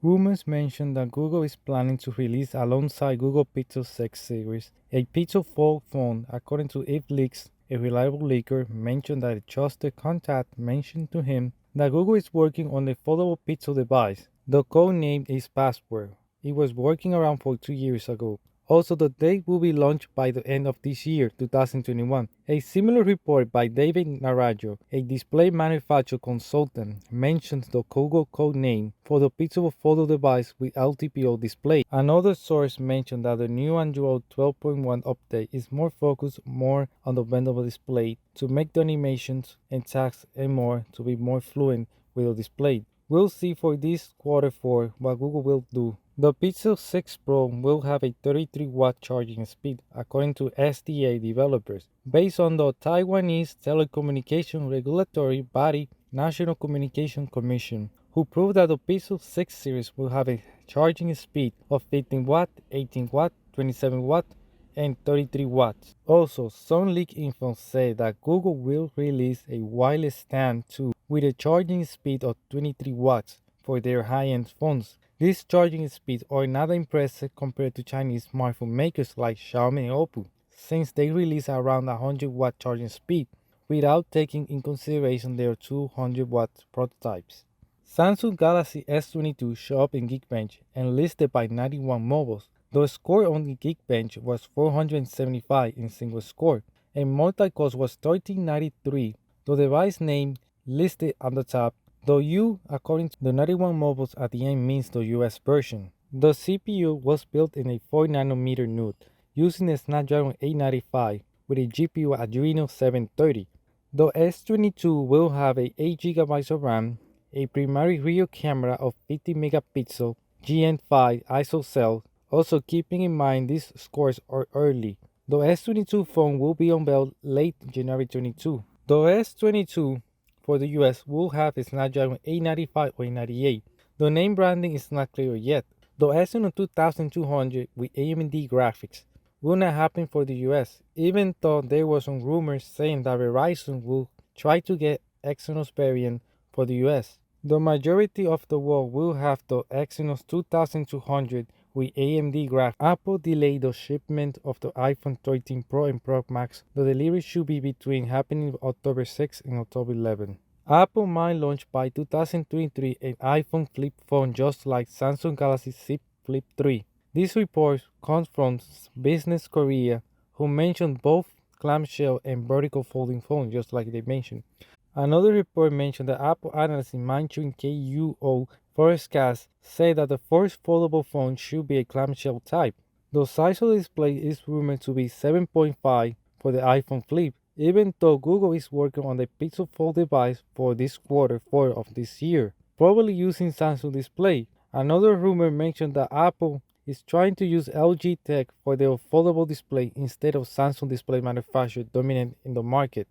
Rumors mention that Google is planning to release alongside Google Pixel 6 series a Pixel Fold phone. According to Eve Leaks, a reliable leaker mentioned that a trusted contact mentioned to him that Google is working on a foldable Pixel device. The code name is Password. It was working around for 2 years ago. Also, the date will be launched by the end of this year, 2021. A similar report by David Narajo, a display manufacturer consultant, mentions the Google code name for the Pixel photo device with LTPO display. Another source mentioned that the new Android 12.1 update is more focused on the bendable display to make the animations and tags and more to be more fluent with the display. We'll see for this Q4 what Google will do. The Pixel 6 Pro will have a 33-watt charging speed, according to SDA developers, based on the Taiwanese telecommunication regulatory body National Communication Commission, who proved that the Pixel 6 series will have a charging speed of 15 watt, 18 watt, 27 watt, and 33 watts. Also, some leak info say that Google will release a wireless stand too with a charging speed of 23 watts for their high-end phones. These charging speeds are not impressive compared to Chinese smartphone makers like Xiaomi and Oppo, since they release around 100-watt charging speed without taking in consideration their 200-watt prototypes. Samsung Galaxy S22 showed up in Geekbench and listed by 91 mobiles. The score on the Geekbench was 475 in single score, and multi-cost was 1393. The device name listed on the top, the U, according to the 91 mobiles at the end, means the US version. The CPU was built in a 4nm node, using a Snapdragon 895 with a GPU Adreno 730. The S22 will have a 8GB of RAM, a primary rear camera of 50 megapixel GN5 ISO. Also keeping in mind these scores are early. The S22 phone will be unveiled late January 22. The S22 for the US will have a Snapdragon 895 or 898. The name branding is not clear yet. The Exynos 2200 with AMD graphics will not happen for the US, even though there were some rumors saying that Verizon will try to get Exynos variant for the US. The majority of the world will have the Exynos 2200 with AMD graphics. Apple delayed the shipment of the iPhone 13 Pro and Pro Max. The delivery should be between happening October 6 and October 11. Apple might launch by 2023 an iPhone flip phone just like Samsung Galaxy Z Flip 3. This report comes from Business Korea, who mentioned both clamshell and vertical folding phones, just like they mentioned. Another report mentioned that Apple analyst in Manchun KUO Forecast said that the first foldable phone should be a clamshell type. The size of the display is rumored to be 7.5 for the iPhone Flip, even though Google is working on the Pixel Fold device for this Q4 of this year, probably using Samsung display. Another rumor mentioned that Apple is trying to use LG Tech for their foldable display instead of Samsung display manufacturer dominant in the market.